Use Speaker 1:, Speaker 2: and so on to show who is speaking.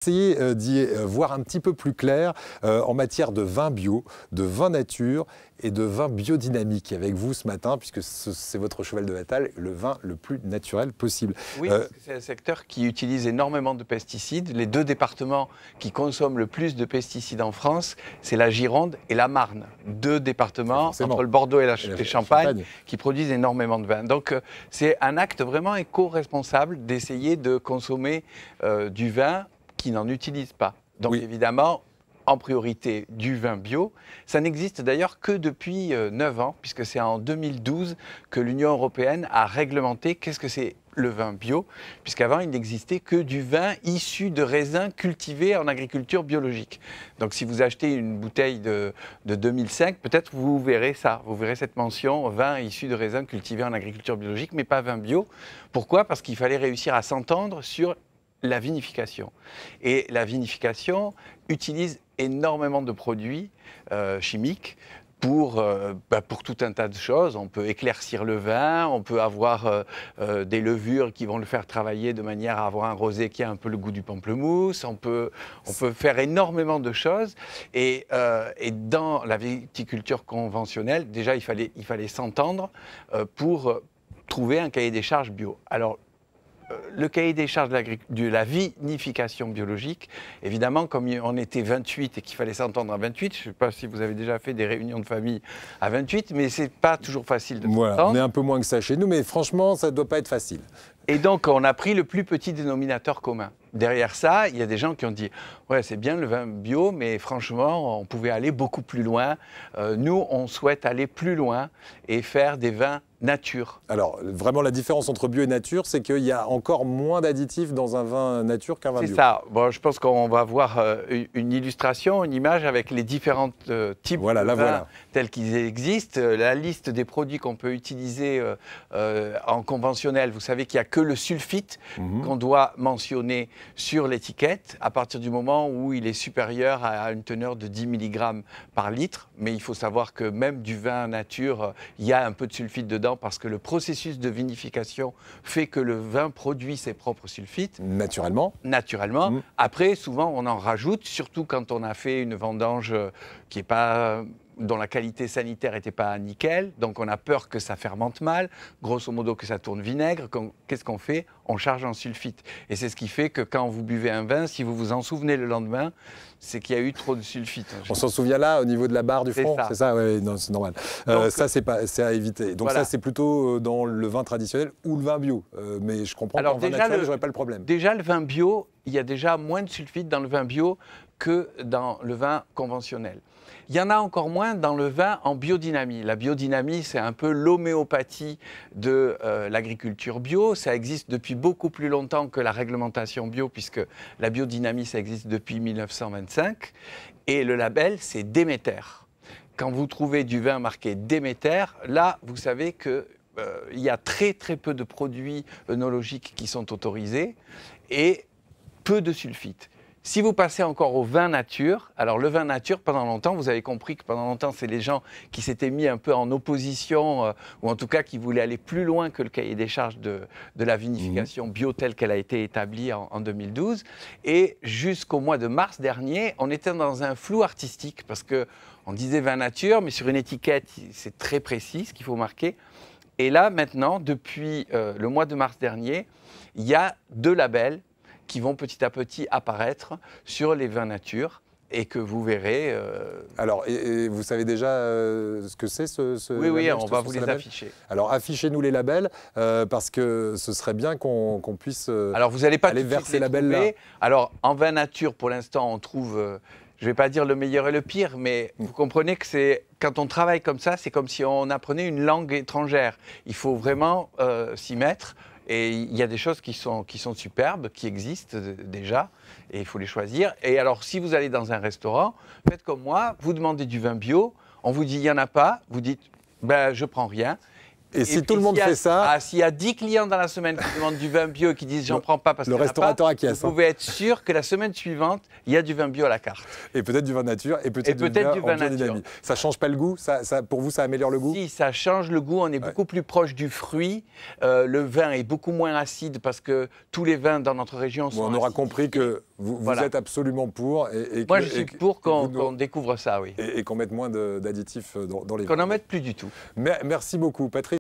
Speaker 1: Essayer d'y voir un petit peu plus clair en matière de vin bio, de vin nature et de vin biodynamique avec vous ce matin, puisque c'est votre cheval de bataille, le vin le plus naturel possible.
Speaker 2: Oui, parce que c'est un secteur qui utilise énormément de pesticides. Les deux départements qui consomment le plus de pesticides en France, c'est la Gironde et la Marne. Deux départements, entre le Bordeaux et la Champagne, qui produisent énormément de vin. Donc c'est un acte vraiment éco-responsable d'essayer de consommer du vin qui n'en utilisent pas. Donc évidemment, en priorité du vin bio. Ça n'existe d'ailleurs que depuis 9 ans, puisque c'est en 2012 que l'Union européenne a réglementé qu'est-ce que c'est le vin bio, puisqu'avant il n'existait que du vin issu de raisins cultivés en agriculture biologique. Donc si vous achetez une bouteille de 2005, peut-être vous verrez ça, vous verrez cette mention vin issu de raisins cultivés en agriculture biologique, mais pas vin bio. Pourquoi? Parce qu'il fallait réussir à s'entendre sur la vinification. Et la vinification utilise énormément de produits chimiques pour tout un tas de choses. On peut éclaircir le vin, on peut avoir des levures qui vont le faire travailler de manière à avoir un rosé qui a un peu le goût du pamplemousse. On peut faire énormément de choses. Et dans la viticulture conventionnelle, déjà, il fallait s'entendre pour trouver un cahier des charges bio. Alors, le cahier des charges de la vinification biologique, évidemment, comme on était 28 et qu'il fallait s'entendre à 28, je ne sais pas si vous avez déjà fait des réunions de famille à 28, mais ce n'est pas toujours facile de s'entendre.
Speaker 1: On est un peu moins que ça chez nous, mais franchement, ça ne doit pas être facile.
Speaker 2: Et donc, on a pris le plus petit dénominateur commun. Derrière ça, il y a des gens qui ont dit « Ouais, c'est bien le vin bio, mais franchement, on pouvait aller beaucoup plus loin. Nous, on souhaite aller plus loin et faire des vins nature. »
Speaker 1: Alors, vraiment, la différence entre bio et nature, c'est qu'il y a encore moins d'additifs dans un vin nature qu'un vin bio.
Speaker 2: C'est ça. Bon, je pense qu'on va voir une illustration, une image avec les différents types de vins tels qu'ils existent. La liste des produits qu'on peut utiliser en conventionnel. Vous savez qu'il n'y a que le sulfite qu'on doit mentionner sur l'étiquette à partir du moment où il est supérieur à une teneur de 10 mg par litre. Mais il faut savoir que même du vin nature, il y a un peu de sulfite dedans parce que le processus de vinification fait que le vin produit ses propres sulfites.
Speaker 1: Naturellement.
Speaker 2: Naturellement. Après, souvent, on en rajoute, surtout quand on a fait une vendange qui n'est pas... dont la qualité sanitaire n'était pas nickel, donc on a peur que ça fermente mal, grosso modo que ça tourne vinaigre. Qu'est-ce qu'on fait? On charge en sulfite. Et c'est ce qui fait que quand vous buvez un vin, si vous vous en souvenez le lendemain, c'est qu'il y a eu trop de sulfite.
Speaker 1: On s'en souvient là, au niveau de la barre du front? C'est ça, oui, c'est normal. Donc, ça, c'est à éviter. Donc voilà. Ça, c'est plutôt dans le vin traditionnel ou le vin bio. Mais je comprends qu'en vin naturel, je n'aurais pas le problème.
Speaker 2: Déjà, le vin bio, il y a déjà moins de sulfite dans le vin bio que dans le vin conventionnel. Il y en a encore moins dans le vin en biodynamie. La biodynamie, c'est un peu l'homéopathie de l'agriculture bio. Ça existe depuis beaucoup plus longtemps que la réglementation bio, puisque la biodynamie, ça existe depuis 1925. Et le label, c'est Déméter. Quand vous trouvez du vin marqué Déméter, là, vous savez que il y a très très peu de produits œnologiques qui sont autorisés et peu de sulfite. Si vous passez encore au vin nature, alors le vin nature, pendant longtemps, vous avez compris que pendant longtemps, c'est les gens qui s'étaient mis un peu en opposition, ou en tout cas qui voulaient aller plus loin que le cahier des charges de la vinification bio telle qu'elle a été établie en 2012. Et jusqu'au mois de mars dernier, on était dans un flou artistique, parce qu'on disait vin nature, mais sur une étiquette, c'est très précis ce qu'il faut marquer. Et là, maintenant, depuis le mois de mars dernier, il y a 2 labels qui vont petit à petit apparaître sur les vins nature et que vous verrez.
Speaker 1: Alors, et vous savez déjà ce que c'est ce
Speaker 2: Oui,
Speaker 1: label,
Speaker 2: on va vous les afficher.
Speaker 1: Alors, affichez-nous les labels parce que ce serait bien qu'on puisse
Speaker 2: Alors, vous n'allez pas
Speaker 1: aller vers ces labels-là.
Speaker 2: Alors, en vin nature, pour l'instant, on trouve... je ne vais pas dire le meilleur et le pire, mais vous comprenez que c'est, quand on travaille comme ça, c'est comme si on apprenait une langue étrangère. Il faut vraiment s'y mettre. Et il y a des choses qui sont superbes, qui existent déjà, et il faut les choisir. Et alors, si vous allez dans un restaurant, faites comme moi, vous demandez du vin bio, on vous dit il n'y en a pas, vous dites ben, je prends rien.
Speaker 1: Et si tout le monde fait ça...
Speaker 2: S'il y a 10 clients dans la semaine qui demandent du vin bio et qui disent j'en prends pas parce que
Speaker 1: le restaurateur acquiesce.
Speaker 2: Vous pouvez être sûr que la semaine suivante, il y a du vin bio à la carte.
Speaker 1: Et peut-être du vin nature et peut-être du vin nature. Ça change pas le goût pour vous, ça améliore le goût?
Speaker 2: Si, ça change le goût. On est beaucoup plus proche du fruit. Le vin est beaucoup moins acide parce que tous les vins dans notre région sont
Speaker 1: on aura compris que vous êtes absolument pour.
Speaker 2: Moi, je suis pour qu'on découvre ça, oui.
Speaker 1: Et qu'on mette moins d'additifs dans les vins.
Speaker 2: Qu'on n'en mette plus du tout.
Speaker 1: Merci beaucoup, Patrice.